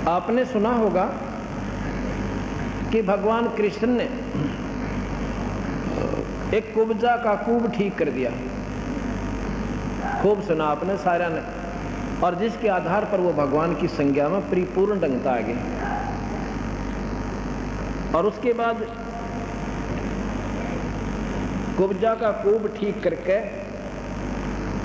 आपने सुना होगा कि भगवान कृष्ण ने एक कुब्जा का कूब ठीक कर दिया। खूब सुना आपने सारा ने, और जिसके आधार पर वो भगवान की संज्ञा में परिपूर्ण ढंगता आ गए। और उसके बाद कुब्जा का कूब ठीक करके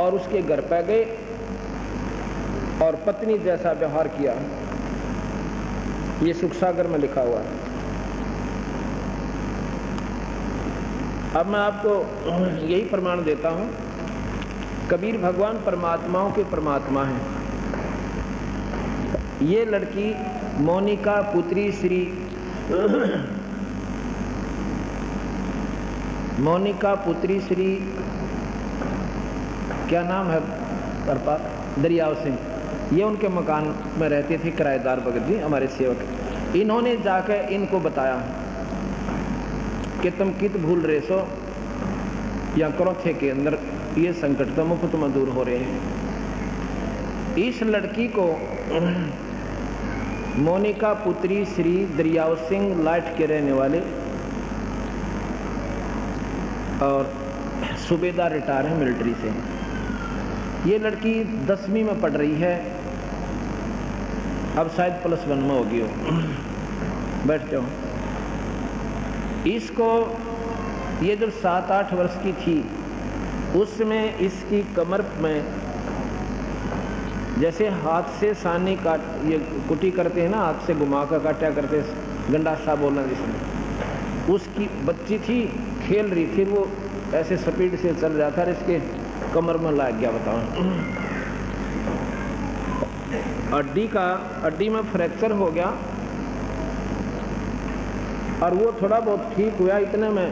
और उसके घर पे गए और पत्नी जैसा व्यवहार किया। ये सुख सागर में लिखा हुआ है। अब मैं आपको यही प्रमाण देता हूं, कबीर भगवान परमात्माओं के परमात्मा हैं। ये लड़की मोनिका पुत्री श्री मोनिका पुत्री श्री क्या नाम है दरियाव सिंह, ये उनके मकान में रहते थे किराएदार भगत जी हमारे सेवक। इन्होंने जाकर इनको बताया कि तुम कित भूल रहे सो या क्रोथे के अंदर ये संकट तो मुफ्त में दूर हो रहे हैं। इस लड़की को मोनिका पुत्री श्री दरियाव सिंह लाइट के रहने वाले और सूबेदार रिटायर है मिलिट्री से। ये लड़की 10वीं में पढ़ रही है, अब शायद +1 में होगी हो। बैठ जाओ। इसको ये जब 7-8 वर्ष की थी उसमें इसकी कमर में जैसे हाथ से सानी काट ये कुटी करते हैं ना, हाथ से घुमा कर काटा करते, गंडासा बोलना जिसमें, उसकी बच्ची थी खेल रही थी, वो ऐसे स्पीड से चल रहा था, इसके कमर में लग गया। बताओ, हड्डी में फ्रैक्चर हो गया और वो थोड़ा बहुत ठीक हुआ। इतने में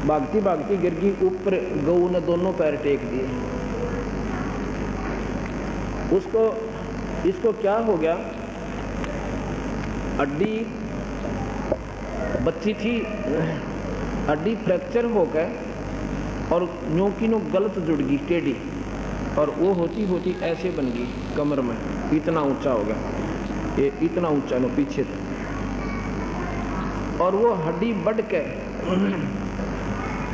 भागती भागती गिर गई ऊपर। गऊ ने दोनों पैर टेक दिए। इसको क्या हो गया, हड्डी बच्ची थी, हड्डी फ्रैक्चर हो गए और न्यू की न्यू गलत जुड़ गई टेढ़ी, और वो होती होती ऐसे बन गई कमर में, इतना ऊंचा हो गया, ये इतना ऊंचा नो पीछे था। और वो हड्डी बढ़ के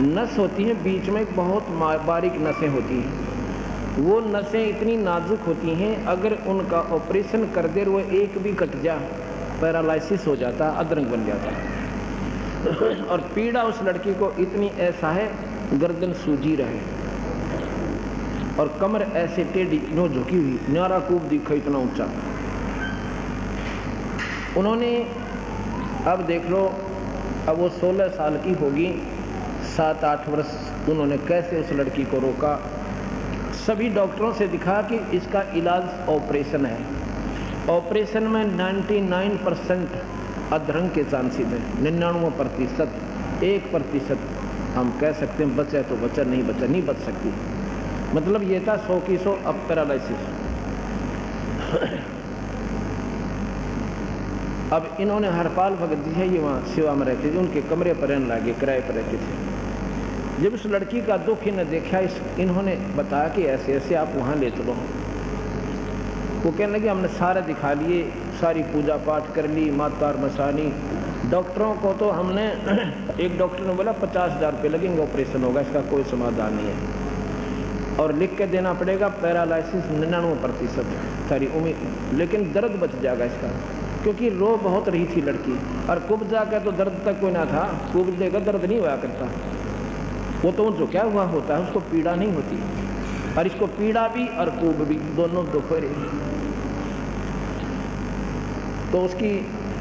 नस होती है बीच में, बहुत बारीक नसें होती हैं। वो नसें इतनी नाजुक होती हैं, अगर उनका ऑपरेशन कर दे वो एक भी कट जा, पैरालिसिस हो जाता, अधरंग बन जाता। और पीड़ा उस लड़की को इतनी ऐसा है, गर्दन सूजी रहे और कमर ऐसे टेढ़ी नो झुकी हुई, न्यारा कूब दिखा इतना ऊंचा। उन्होंने अब देख लो, अब वो 16 साल की होगी, 7-8 वर्ष उन्होंने कैसे उस लड़की को रोका। सभी डॉक्टरों से दिखा कि इसका इलाज ऑपरेशन है। ऑपरेशन में 99% अधरंग के चांसेस हैं, 99%, 1% हम कह सकते हैं बचा तो बचा, नहीं बच सकती। मतलब ये था 100 की 100 अब पैरालिसिस। अब इन्होंने हरपाल भगत जी है, ये वहाँ सेवा में रहते थे, उनके कमरे पर रहने लगे, किराए पर रहते थे। जब उस लड़की का दुख इन्हें देखा, इन्होंने बताया कि ऐसे ऐसे आप वहाँ ले चलो। वो कहने लगे हमने सारे दिखा लिए, सारी पूजा पाठ कर ली, मातार मसानी। डॉक्टरों को तो हमने एक डॉक्टर ने बोला 50,000 रुपये लगेंगे, ऑपरेशन होगा, इसका कोई समाधान नहीं है, और लिख के देना पड़ेगा पैरालिसिस 99% सारी उम्मीद, लेकिन दर्द बच जाएगा इसका, क्योंकि रो बहुत रही थी लड़की। और कुब्जा का तो दर्द तक कोई ना था, कुब्जे का दर्द नहीं हुआ करता, वो तो जो क्या हुआ होता है उसको पीड़ा नहीं होती, और इसको पीड़ा भी और कुब भी दोनों दुख रही। तो उसकी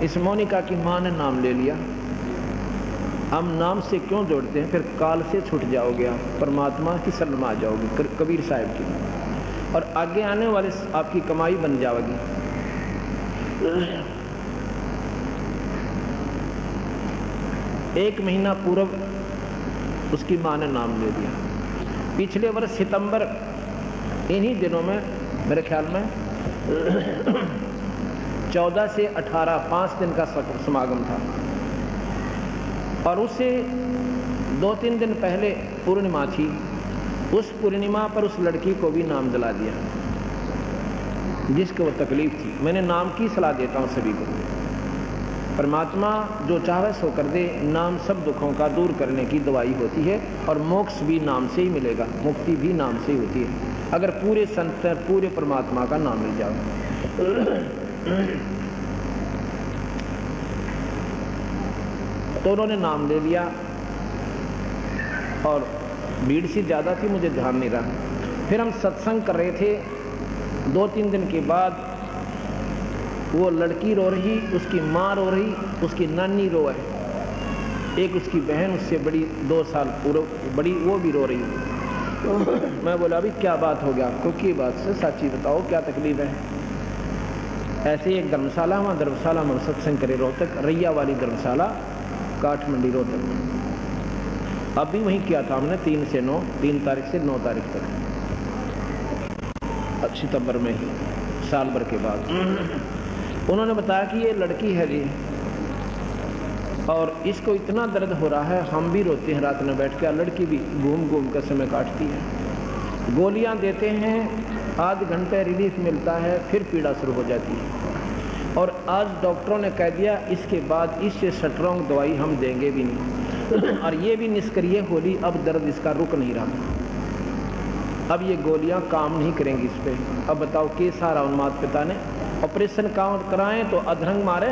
इस मोनिका की माँ ने नाम ले लिया। हम नाम से क्यों जोड़ते हैं, फिर काल से छूट जाओगे आप, परमात्मा की शरण में आ जाओगे, कबीर साहब की, और आगे आने वाले आपकी कमाई बन जाएगी। एक महीना पूर्व उसकी माँ ने नाम ले लिया। पिछले वर्ष सितंबर इन्हीं दिनों में मेरे ख्याल में 14 से 18 5 दिन का समागम था, और उससे 2-3 दिन पहले पूर्णिमा थी। उस पूर्णिमा पर उस लड़की को भी नाम दिला दिया। जिसको वो तकलीफ थी। मैंने नाम की सलाह देता हूँ सभी को, परमात्मा जो चाहे सो कर दे। नाम सब दुखों का दूर करने की दवाई होती है, और मोक्ष भी नाम से ही मिलेगा, मुक्ति भी नाम से ही होती है, अगर पूरे संत पूरे परमात्मा का नाम मिल जाओ। तो उन्होंने नाम ले लिया, और भीड़ सी ज़्यादा थी, मुझे ध्यान नहीं रहा। फिर हम सत्संग कर रहे थे। 2-3 दिन के बाद वो लड़की रो रही, उसकी माँ रो रही, उसकी नानी रो है, एक उसकी बहन उससे बड़ी 2 साल बड़ी, वो भी रो रही। मैं बोला अभी क्या बात हो गया आपको, की बात से सच्ची बताओ क्या तकलीफ है। ऐसे एक धर्मशाला, वहाँ धर्मशाला में सत्संग करे, रोहतक रैया वाली धर्मशाला, काठमंडी रोहतक। अभी वहीं किया था हमने 3 से 9, 3 तारीख से 9 तारीख तक, सितंबर में ही, साल भर के बाद। उन्होंने बताया कि ये लड़की है जी, और इसको इतना दर्द हो रहा है, हम भी रोते हैं रात में बैठ कर, लड़की भी घूम घूम कर समय काटती है। गोलियां देते हैं, आध घंटे रिलीफ मिलता है, फिर पीड़ा शुरू हो जाती है। और आज डॉक्टरों ने कह दिया इसके बाद इससे स्ट्रॉन्ग दवाई हम देंगे भी नहीं। और ये भी निष्क्रिय होली, अब दर्द इसका रुक नहीं रहा, अब ये गोलियां काम नहीं करेंगी इस पे। अब बताओ कि सारा उन माता पिता ने ऑपरेशन कराएं तो अधरंग मारे,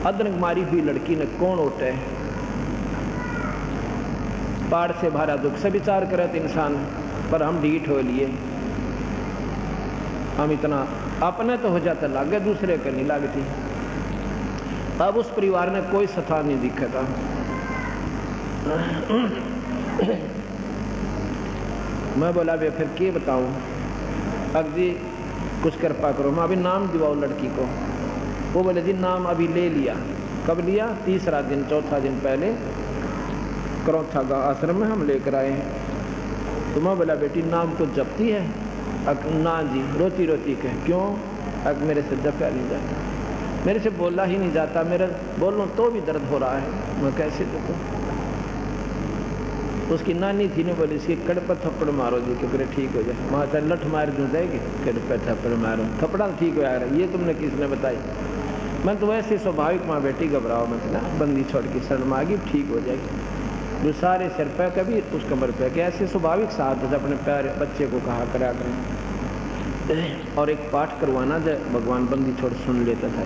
अधरंग मारी हुई लड़की ने कौन उठे। पाड़ से भरा दुख से विचार करे तो इंसान, पर हम ढीठ हो लिए, हम इतना अपने तो हो जाता लागे, दूसरे के नहीं लगती। अब उस परिवार ने कोई सथा नहीं दिखा था। मैं बोला बे फिर क्या बताऊं, अगजी कुछ कृपा करो, मैं अभी नाम दिवाओ लड़की को। वो बोले जी नाम अभी ले लिया। कब लिया? 3रा दिन, 4था दिन पहले करौथा का आश्रम में हम लेकर आए हैं। तो मैं बोला बेटी नाम तो जपती है? ना जी, रोती रोती कहे क्यों? मेरे से जपा नहीं जाता, मेरे से बोला ही नहीं जाता, मेरा बोलूं तो भी दर्द हो रहा है, मैं कैसे देखूं। उसकी नानी थी ने बोली इसकी कड़ पर थप्पड़ मारो जी कि ठीक हो जाए। वहाँ चाहे लठ मार दूँ जाएगी, कड़ पर थप्पड़ मारो, थप्पड़ा ठीक हो यार, ये तुमने किसने बताई? मैं तो वैसे स्वाभाविक, माँ बेटी घबराओ मत ना, बंदी छोड़ के शर्म आ गई, ठीक हो जाएगी। जो सारे सिर पे कभी उस कमर पे के, ऐसे स्वाभाविक साथ अपने प्यारे बच्चे को कहा करा करें। और एक पाठ करवाना जय भगवान बंदी छोड़ सुन लेता था।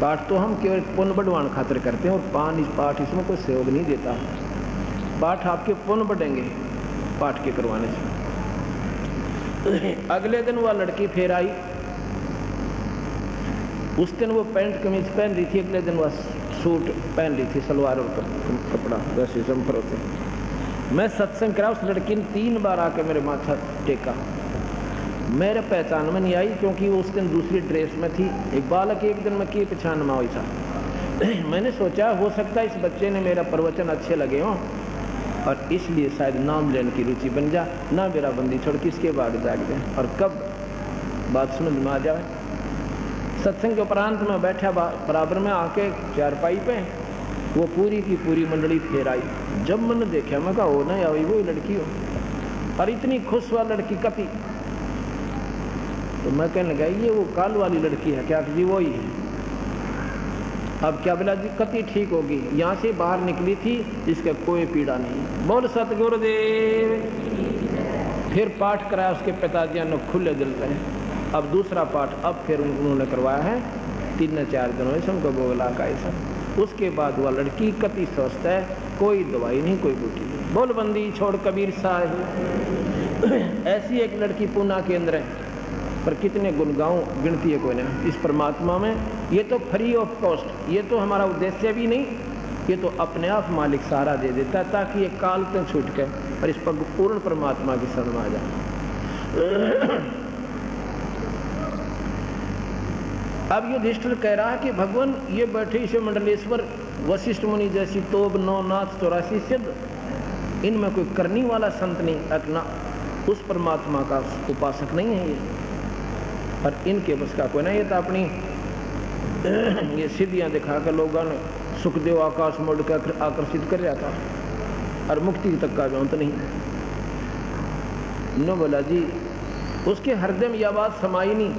पाठ तो हम केवल पुण्य बढ़वान खातिर करते हैं, और पाठ इसमें कोई सहयोग नहीं देता। पाठ आपके पुण्य बढ़ेंगे पाठ के करवाने से। अगले दिन वह लड़की फिर आई, उस दिन वो पैंट कमीज पहन रही थी, अगले दिन वह सूट पहन रही थी, सलवार और कपड़ा वैसे जमफर होते। मैं सत्संग करा, उस लड़की ने 3 बार आके मेरे माथा टेका, मेरे पहचान में नहीं आई, क्योंकि वो उस दिन दूसरी ड्रेस में थी। एक बालक एक दिन में की पहचान में हुई था। मैंने सोचा हो सकता है इस बच्चे ने मेरा प्रवचन अच्छे लगे हों, और इसलिए शायद नाम लेने की रुचि बन जा, ना मेरा बंदी छोड़ किसके बाद जाग जाए, और कब बात समझ में आ जाए। सत्संग के उपरांत में बैठा बराबर में आके चारपाई पे, वो पूरी की पूरी मंडली फेर आई। जब मैंने देखा मैं कहा हो ना या वही लड़की हो, और इतनी खुश हुआ लड़की कति। तो मैं कहने लगा ये वो काल वाली लड़की है क्या? जी वही है। अब क्या बोला जी कति ठीक होगी, यहाँ से बाहर निकली थी, इसका कोई पीड़ा नहीं। बोल सतगुरुदेव। फिर पाठ कराया उसके पिताजी ने खुले दिल पे। अब दूसरा पाठ अब फिर उन्होंने करवाया है, 3-4 दिनों से उनको बोला का ऐसा। उसके बाद वह लड़की कति स्वस्थ है, कोई दवाई नहीं, कोई बूटी नहीं। बोल बंदी छोड़ कबीर साहब। ऐसी एक लड़की पूना के अंदर है, पर कितने गुण गाऊं गिनती है कोई ना इस परमात्मा में। ये तो फ्री ऑफ कॉस्ट, ये तो हमारा उद्देश्य भी नहीं, ये तो अपने आप मालिक सहारा दे देता है, ताकि ये काल तो छूट के और इस पर पूर्ण परमात्मा की शरण में आ जाए। अब युधिष्ठिर कह रहा है कि भगवान ये बैठे इसे मंडलेश्वर वशिष्ठ मुनि जैसी तोब 9 नाथ 84 सिद्ध, इनमें कोई करनी वाला संत नहीं, अपना उस परमात्मा का उपासक नहीं है ये, और इनके बस का कोई ना। ये तो अपनी ये सिद्धियां दिखा कर लोगों ने सुखदेव आकाश मोड़ कर आकर्षित कर जाता, और मुक्ति तक का अंत नहीं। नो बोला जी उसके हृदय में यह बात समाई नहीं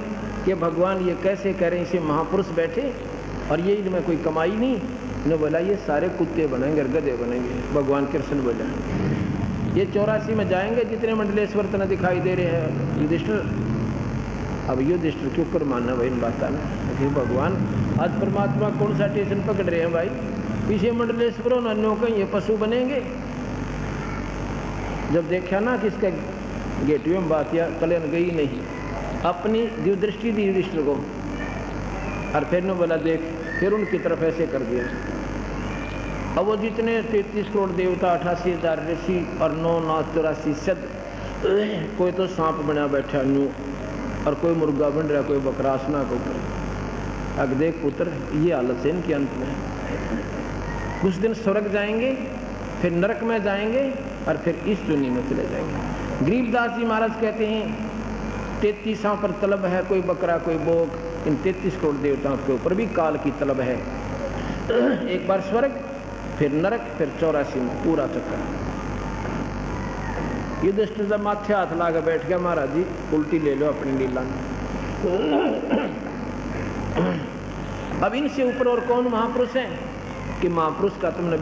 कि भगवान ये कैसे कह रहे हैं, इसे महापुरुष बैठे और ये इनमें कोई कमाई नहीं। इन्होंने बोला ये सारे कुत्ते बनेंगे, गधे बनेंगे। भगवान कृष्ण बोला ये 84 में जाएंगे जितने मंडलेश्वर तना दिखाई दे रहे हैं युधिष्ठिर। अब युधिष्ठिर क्यों कर मानना भाई इन बात में, भगवान आज परमात्मा कौन सा स्टेशन पकड़ रहे हैं भाई, पीछे मंडलेश्वर अन्यों का ये पशु बनेंगे। जब देखा ना कि इसका गेटवे में बात या कल्याण गई नहीं, अपनी दिव्य दृष्टि दी युधिष्ठिर को और फिर ने बोला देख, फिर उनकी तरफ ऐसे कर दिया। अब वो जितने 33 करोड़ देवता, 88,000 ऋषि और 9 नाथ 84 सद, कोई तो सांप बना बैठा न्यू और कोई मुर्गा बन रहा, कोई बकरासना के ऊपर। अब देख पुत्र ये हालत है इनके अंत में। कुछ दिन स्वर्ग जाएंगे, फिर नरक में जाएंगे और फिर इस दुनिया में चले जाएंगे। गरीबदास जी महाराज कहते हैं 33 पर तलब है, कोई बकरा कोई बोक, इन 33 करोड़ देवताओं के ऊपर भी काल की तलब है। एक बार स्वर्ग, फिर नरक, फिर 84 में पूरा चक्कर। युधिष्ठिर जब माथे हाथ लाकर बैठ गया, महाराज जी उल्टी ले लो अपनी लीला में। अब इनसे ऊपर और कौन महापुरुष है कि महापुरुष का तुमने